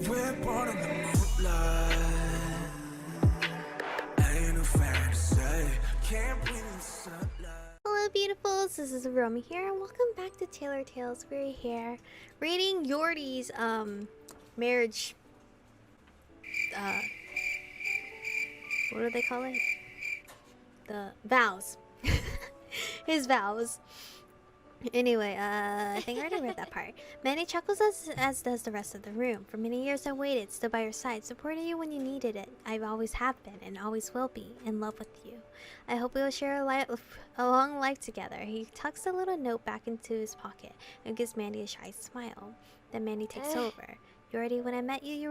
We're born in the moonlight. Ain't no fair to say. Can't breathe in the sunlight. Hello beautifuls, this is Aromie here and welcome back to Tailor Tales. We're here reading Yordi's marriage what do they call it? The vows. His vows. Anyway, I think I already read that part. Manny chuckles as does the rest of the room. For many years I waited, stood by your side, supported you when you needed it. I always have been, and always will be, in love with you. I hope we will share a long life together. He tucks a little note back into his pocket and gives Mandy a shy smile. Then Mandy takes over. Yordi, when I met you, you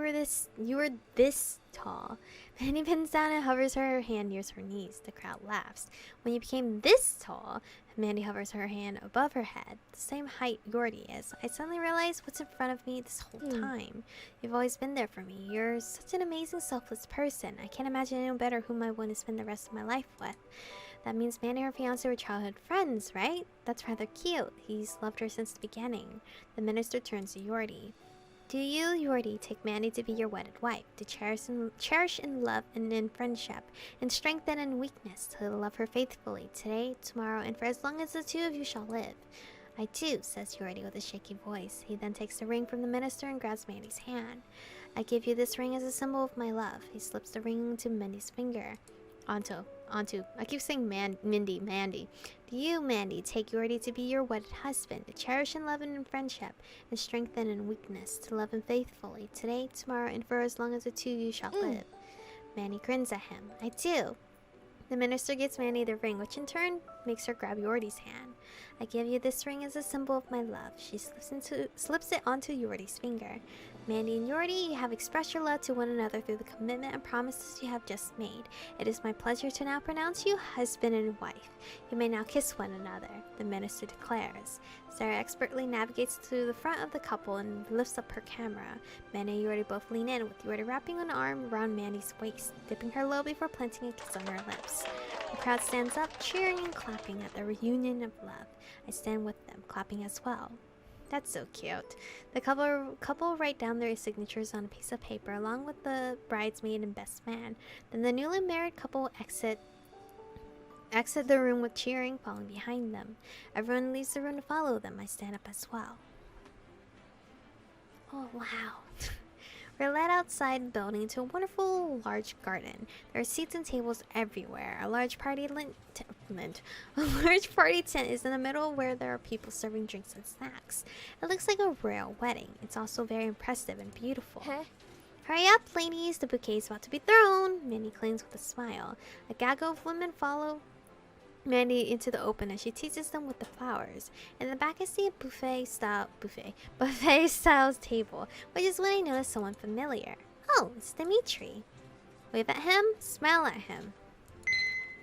were this tall. Mandy bends down and hovers her hand near her knees. The crowd laughs. When you became this tall, Mandy hovers her hand above her head, the same height Yordi is. I suddenly realized what's in front of me this whole time. You've always been there for me. You're such an amazing, selfless person. I can't imagine anyone better whom I want to spend the rest of my life with. That means Mandy and her fiancé were childhood friends, right? That's rather cute. He's loved her since the beginning. The minister turns to Yordi. Do you, Yordi, take Mandy to be your wedded wife, to cherish in love and in friendship, and strengthen in weakness, to love her faithfully, today, tomorrow, and for as long as the two of you shall live? I do, says Yordi with a shaky voice. He then takes the ring from the minister and grabs Mandy's hand. I give you this ring as a symbol of my love. He slips the ring into Mandy's finger. Onto. I keep saying Mandy. Do you, Mandy, take Yordi to be your wedded husband, to cherish in love and in friendship, and strengthen in weakness, to love him faithfully, today, tomorrow, and for as long as the two of you shall live? Mandy grins at him. I do. The minister gives Mandy the ring, which in turn makes her grab Yordi's hand. I give you this ring as a symbol of my love. She slips it onto Yordi's finger. Mandy and Yordi, you have expressed your love to one another through the commitment and promises you have just made. It is my pleasure to now pronounce you husband and wife. You may now kiss one another, the minister declares. Sarah expertly navigates to the front of the couple and lifts up her camera. Mandy and Yordi both lean in, with Yordi wrapping an arm around Mandy's waist, dipping her low before planting a kiss on her lips. The crowd stands up, cheering and clapping at the reunion of love. I stand with them, clapping as well. That's so cute. The couple write down their signatures on a piece of paper along with the bridesmaid and best man. Then the newly married couple exit the room with cheering following behind them. Everyone leaves the room to follow them. I stand up as well. Oh wow. We're led outside the building to a wonderful large garden. There are seats and tables everywhere. A large party tent is in the middle where there are people serving drinks and snacks. It looks like a royal wedding. It's also very impressive and beautiful. Hurry up, ladies! The bouquet is about to be thrown! Mandy claims with a smile. A gaggle of women follow Mandy into the open as she teases them with the flowers. In the back I see a buffet style table, which is when I notice someone familiar. Oh, it's Dimitri. Wave at him, smile at him.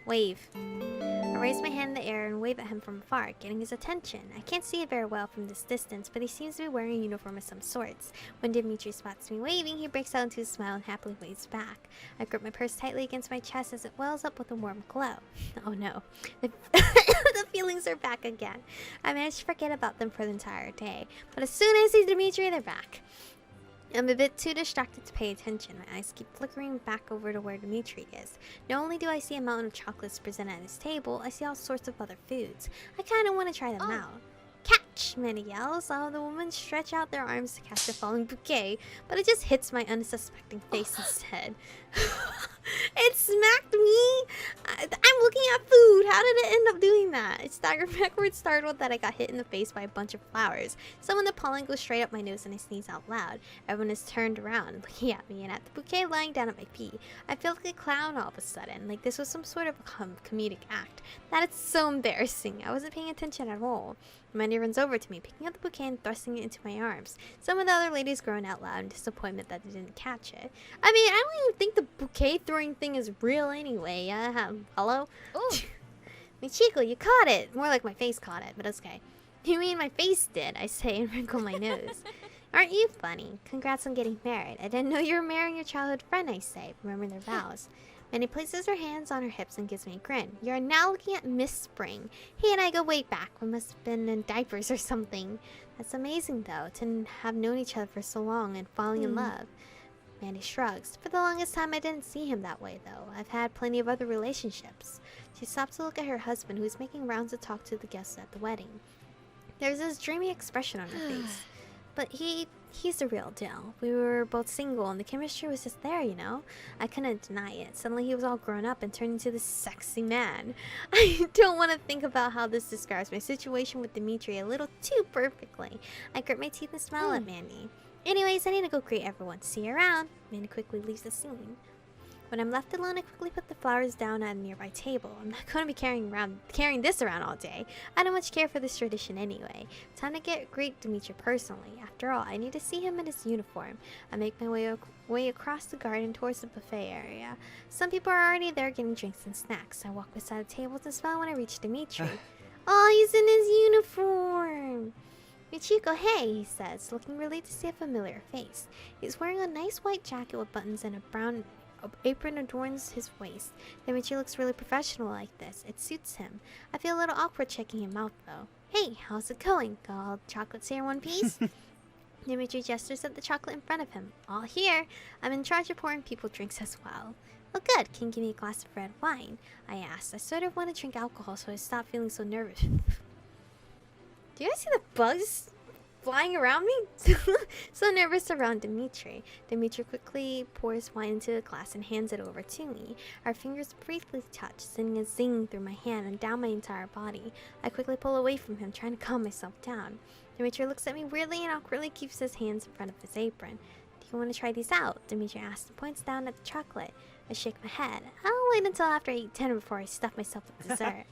Wave. I raise my hand in the air and wave at him from afar, getting his attention. I can't see it very well from this distance, but he seems to be wearing a uniform of some sorts. When Dimitri spots me waving, he breaks out into a smile and happily waves back. I grip my purse tightly against my chest as it wells up with a warm glow. Oh no. The feelings are back again. I managed to forget about them for the entire day, but as soon as I see Dimitri, they're back. I'm a bit too distracted to pay attention. My eyes keep flickering back over to where Dimitri is. Not only do I see a mountain of chocolates presented at his table, I see all sorts of other foods. I kind of want to try them out. Catch! Mandy yells. All the women stretch out their arms to catch the falling bouquet, but it just hits my unsuspecting face instead. It smacked me! I'm looking at food! How did it end up doing that? I staggered backwards, startled that I got hit in the face by a bunch of flowers. Some of the pollen goes straight up my nose and I sneeze out loud. Everyone is turned around, looking at me and at the bouquet lying down at my feet. I feel like a clown all of a sudden, like this was some sort of comedic act. That is so embarrassing. I wasn't paying attention at all. Mandy runs over to me, picking up the bouquet and thrusting it into my arms. Some of the other ladies groan out loud in disappointment that they didn't catch it. I mean, I don't even think the bouquet throwing thing is real anyway. Hello? Oh, Michiko, you caught it! More like my face caught it, but it's okay. You mean my face did, I say and wrinkle my nose. Aren't you funny? Congrats on getting married. I didn't know you were marrying your childhood friend, I say, remembering their vows. Mandy places her hands on her hips and gives me a grin. You're now looking at Miss Spring. He and I go way back. We must have been in diapers or something. That's amazing, though, to have known each other for so long and falling in love. Mandy shrugs. For the longest time, I didn't see him that way, though. I've had plenty of other relationships. She stops to look at her husband, who's making rounds to talk to the guests at the wedding. There's this dreamy expression on her face. But he's the real deal. We were both single, and the chemistry was just there, you know? I couldn't deny it. Suddenly, he was all grown up and turned into this sexy man. I don't want to think about how this describes my situation with Dimitri a little too perfectly. I grit my teeth and smile at Mandy. Anyways, I need to go greet everyone. See you around. Mandy quickly leaves the scene. When I'm left alone, I quickly put the flowers down at a nearby table. I'm not going to be carrying this around all day. I don't much care for this tradition anyway. Time to greet Dimitri personally. After all, I need to see him in his uniform. I make my way across the garden towards the buffet area. Some people are already there getting drinks and snacks. I walk beside the tables and smile when I reach Dimitri. Oh, he's in his uniform! Michiko, hey, he says, looking relieved to see a familiar face. He's wearing a nice white jacket with buttons and a brown apron adorns his waist. Dimitri looks really professional like this. It suits him. I feel a little awkward checking him out, though. Hey, how's it going? Got all the chocolates here in one piece? Dimitri gestures at the chocolate in front of him. All here. I'm in charge of pouring people drinks as well. Oh, good. Can you give me a glass of red wine? I asked. I sort of want to drink alcohol, so I stopped feeling so nervous. Do you guys see the bugs flying around me? So nervous around Dimitri. Dimitri quickly pours wine into a glass and hands it over to me. Our fingers briefly touch, sending a zing through my hand and down my entire body. I quickly pull away from him, trying to calm myself down. Dimitri looks at me weirdly and awkwardly keeps his hands in front of his apron. Do you want to try these out? Dimitri asks and points down at the chocolate. I shake my head. I'll wait until after I eat dinner before I stuff myself with dessert.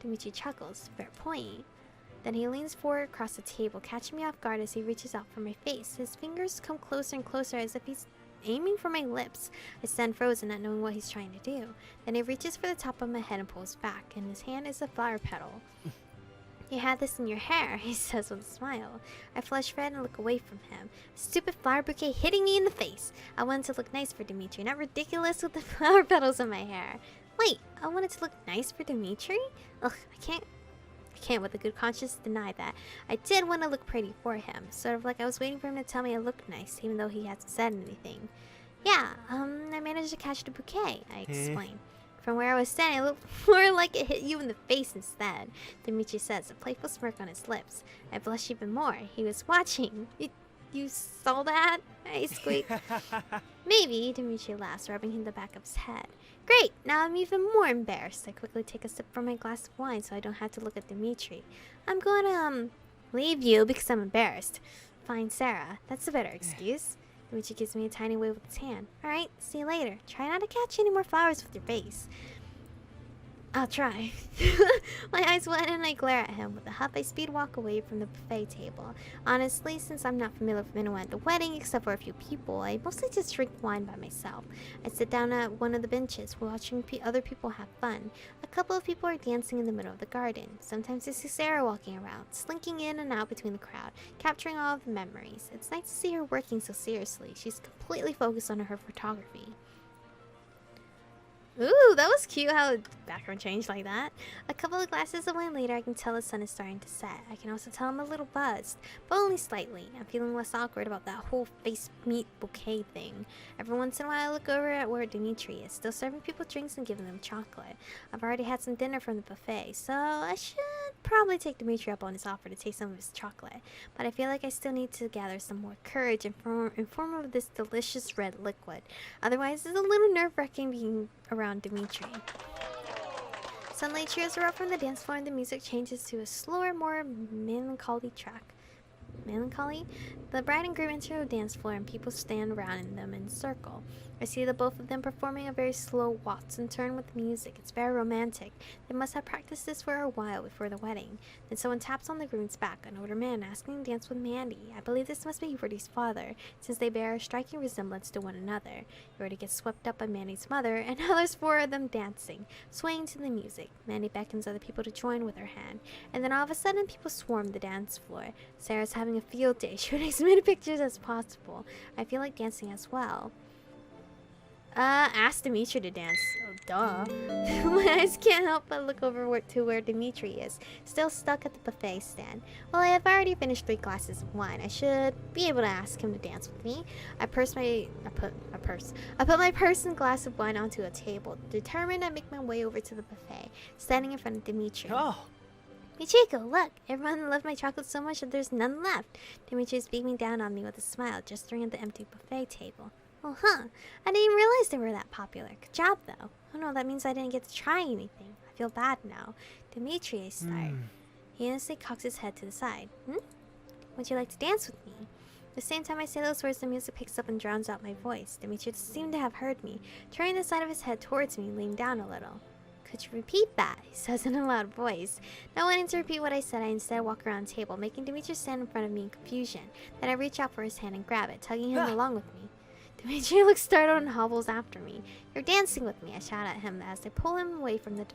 Dimitri chuckles. Fair point. Then he leans forward across the table, catching me off guard as he reaches out for my face. His fingers come closer and closer as if he's aiming for my lips. I stand frozen, not knowing what he's trying to do. Then he reaches for the top of my head and pulls back. In his hand is a flower petal. You had this in your hair, he says with a smile. I flush red and look away from him. A stupid flower bouquet hitting me in the face. I wanted to look nice for Dimitri, not ridiculous with the flower petals in my hair. Wait, I wanted to look nice for Dimitri? Ugh, I can't with a good conscience deny that. I did want to look pretty for him, sort of like I was waiting for him to tell me I looked nice, even though he hasn't said anything. Yeah, I managed to catch the bouquet, I explained. From where I was standing, it looked more like it hit you in the face instead, Dimitri says, a playful smirk on his lips. I blushed even more. He was watching. You saw that? I squeaked. Maybe, Dimitri laughs, rubbing the back of his head. Great, now I'm even more embarrassed. I quickly take a sip from my glass of wine so I don't have to look at Dimitri. I'm going to, leave you because I'm embarrassed. Fine, Sarah. That's a better excuse. Dimitri gives me a tiny wave with his hand. Alright, see you later. Try not to catch any more flowers with your face. I'll try. My eyes widen and I glare at him. With a huff, I speed walk away from the buffet table. Honestly, since I'm not familiar with anyone at the wedding except for a few people, I mostly just drink wine by myself. I sit down at one of the benches, watching other people have fun. A couple of people are dancing in the middle of the garden. Sometimes I see Sarah walking around, slinking in and out between the crowd, capturing all of the memories. It's nice to see her working so seriously. She's completely focused on her photography. Ooh, that was cute how the background changed like that. A couple of glasses of wine later, I can tell the sun is starting to set. I can also tell I'm a little buzzed, but only slightly. I'm feeling less awkward about that whole face meat bouquet thing. Every once in a while, I look over at where Dimitri is, still serving people drinks and giving them chocolate. I've already had some dinner from the buffet, so I should probably take Dimitri up on his offer to taste some of his chocolate. But I feel like I still need to gather some more courage in form of this delicious red liquid. Otherwise, it's a little nerve-wracking being around Dimitri. Suddenly, cheers erupt from the dance floor and the music changes to a slower, more melancholy track. Melancholy? The bride and groom enter a dance floor and people stand around them in a circle. I see the both of them performing a very slow waltz and turn with music. It's very romantic. They must have practiced this for a while before the wedding. Then someone taps on the groom's back, an older man asking to dance with Mandy. I believe this must be Yordi's father, since they bear a striking resemblance to one another. Yordi gets swept up by Mandy's mother, and now there's four of them dancing, swaying to the music. Mandy beckons other people to join with her hand, and then all of a sudden people swarm the dance floor. Sarah's having a field day, shooting as many pictures as possible. I feel like dancing as well. Ask Dimitri to dance. Oh, duh. My eyes can't help but look over to where Dimitri is, still stuck at the buffet stand. Well, I have already finished 3 glasses of wine. I should be able to ask him to dance with me. I put my purse and glass of wine onto a table, determined to make my way over to the buffet, standing in front of Dimitri. Oh. Michiko, look! Everyone loved my chocolate so much that there's none left. Dimitri is beaming down on me with a smile, gesturing at the empty buffet table. Oh, huh. I didn't even realize they were that popular. Good job, though. Oh no, that means I didn't get to try anything. I feel bad now. Dimitri, I start. He innocently cocks his head to the side. Would you like to dance with me? At the same time I say those words, the music picks up and drowns out my voice. Dimitri doesn't seem to have heard me, turning the side of his head towards me, leaning down a little. Could you repeat that? He says in a loud voice. Not wanting to repeat what I said, I instead walk around the table, making Dimitri stand in front of me in confusion. Then I reach out for his hand and grab it, tugging him along with me. Dimitri looks startled and hobbles after me. You're dancing with me, I shout at him as I pull him away from the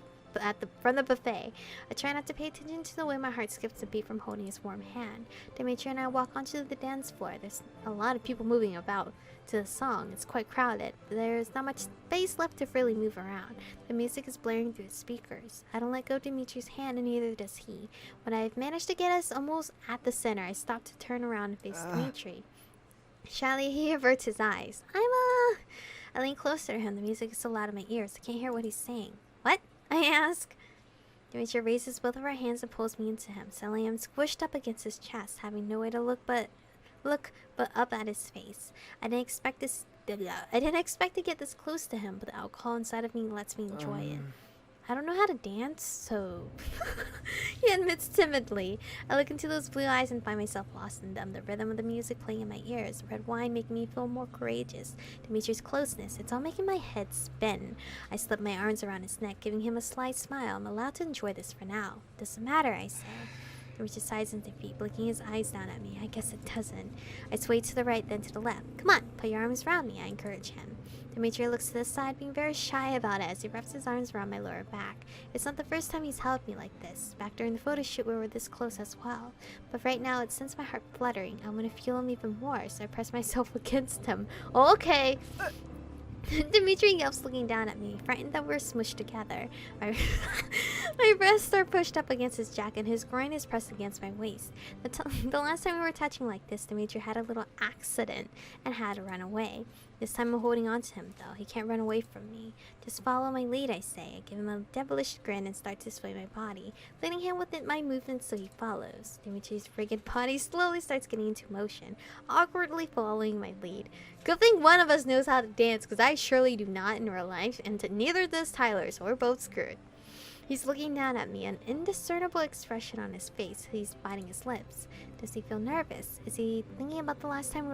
buffet. I try not to pay attention to the way my heart skips a beat from holding his warm hand. Dimitri and I walk onto the dance floor. There's a lot of people moving about to the song. It's quite crowded, but there's not much space left to freely move around. The music is blaring through the speakers. I don't let go of Dimitri's hand, and neither does he. When I've managed to get us almost at the center, I stop to turn around and face Dimitri. Shyly, he averts his eyes. I lean closer to him. The music is so loud in my ears, I can't hear what he's saying. What? I ask. Dimitri raises both of our hands and pulls me into him. Suddenly, I'm squished up against his chest, having no way to look but up at his face. I didn't expect to get this close to him, but the alcohol inside of me lets me enjoy it. I don't know how to dance, so... He admits timidly. I look into those blue eyes and find myself lost in them. The rhythm of the music playing in my ears. Red wine making me feel more courageous. Dimitri's closeness. It's all making my head spin. I slip my arms around his neck, giving him a slight smile. I'm allowed to enjoy this for now. Doesn't matter, I say. Dimitri sighs in defeat, blinking his eyes down at me. I guess it doesn't. I sway to the right, then to the left. Come on, put your arms around me, I encourage him. Dimitri looks to the side, being very shy about it as he wraps his arms around my lower back. It's not the first time he's held me like this. Back during the photo shoot, we were this close as well. But right now, it sends my heart fluttering. I want to feel him even more, so I press myself against him. Oh, okay. Dimitri yelps, looking down at me, frightened that we're smushed together. My breasts are pushed up against his jacket, and his groin is pressed against my waist. The last time we were touching like this, Dimitri had a little accident and had to run away. This time I'm holding on to him, though. He can't run away from me. Just follow my lead, I say. I give him a devilish grin and start to sway my body, leading him with my movements so he follows. Dimitri's rigid body slowly starts getting into motion, awkwardly following my lead. Good thing one of us knows how to dance, because I surely do not in real life, and neither does Tyler, so we're both screwed. He's looking down at me, an indiscernible expression on his face. He's biting his lips. Does he feel nervous? Is he thinking about the last time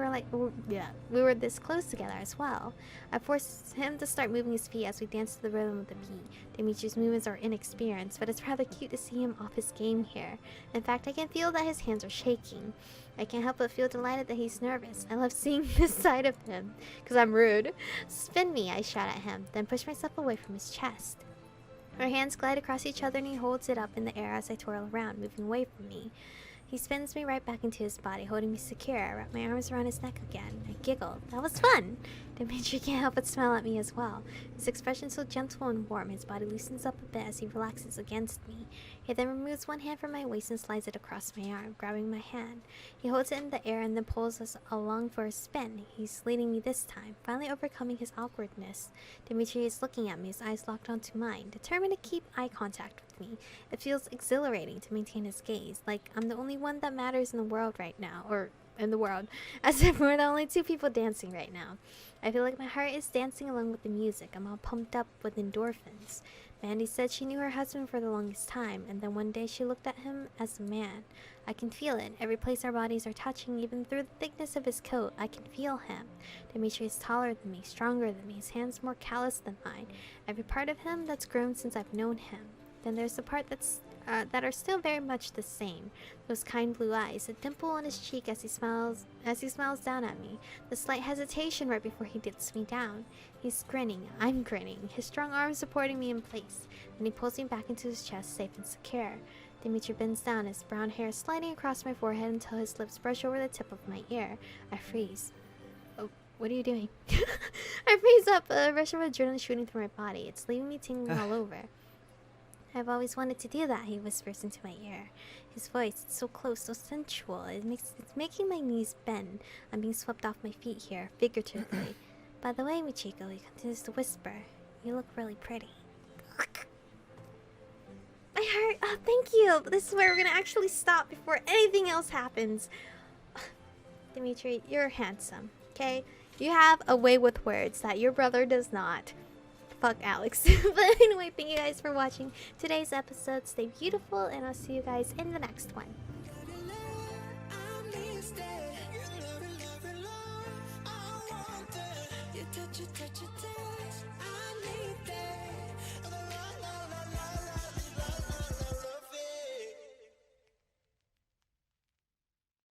we were this close together as well? I force him to start moving his feet as we dance to the rhythm of the beat. Dimitri's movements are inexperienced, but it's rather cute to see him off his game here. In fact, I can feel that his hands are shaking. I can't help but feel delighted that he's nervous. I love seeing this side of him, because I'm rude. Spin me, I shout at him, then push myself away from his chest. Our hands glide across each other and he holds it up in the air as I twirl around, moving away from me. He spins me right back into his body, holding me secure. I wrap my arms around his neck again. I giggle. That was fun! Dimitri can't help but smile at me as well. His expression so gentle and warm, his body loosens up a bit as he relaxes against me. He then removes one hand from my waist and slides it across my arm, grabbing my hand. He holds it in the air and then pulls us along for a spin. He's leading me this time, finally overcoming his awkwardness. Dimitri is looking at me, his eyes locked onto mine, determined to keep eye contact with me. It feels exhilarating to maintain his gaze, like I'm the only one that matters in the world right now, or in the world, as if we're the only two people dancing right now. I feel like my heart is dancing along with the music. I'm all pumped up with endorphins. Mandy said she knew her husband for the longest time, and then one day she looked at him as a man. I can feel it. Every place our bodies are touching, even through the thickness of his coat, I can feel him. Dimitri is taller than me, stronger than me, his hands more calloused than mine. Every part of him that's grown since I've known him. Then there's the part that are still very much the same. Those kind blue eyes, a dimple on his cheek as he smiles down at me, the slight hesitation right before he dips me down. He's grinning, I'm grinning, his strong arms supporting me in place. Then he pulls me back into his chest, safe and secure. Dimitri bends down, his brown hair sliding across my forehead until his lips brush over the tip of my ear. I freeze. What are you doing? I freeze up, a rush of adrenaline shooting through my body. It's leaving me tingling all over. I've always wanted to do that, he whispers into my ear. His voice, it's so close, so sensual. It's making my knees bend. I'm being swept off my feet here, figuratively. By the way, Michiko, he continues to whisper, you look really pretty. I heard. Oh, thank you. This is where we're gonna actually stop before anything else happens. Dimitri, you're handsome, okay? You have a way with words that your brother does not. Fuck Alex. But anyway, thank you guys for watching today's episode. Stay beautiful, and I'll see you guys in the next one. You touch it,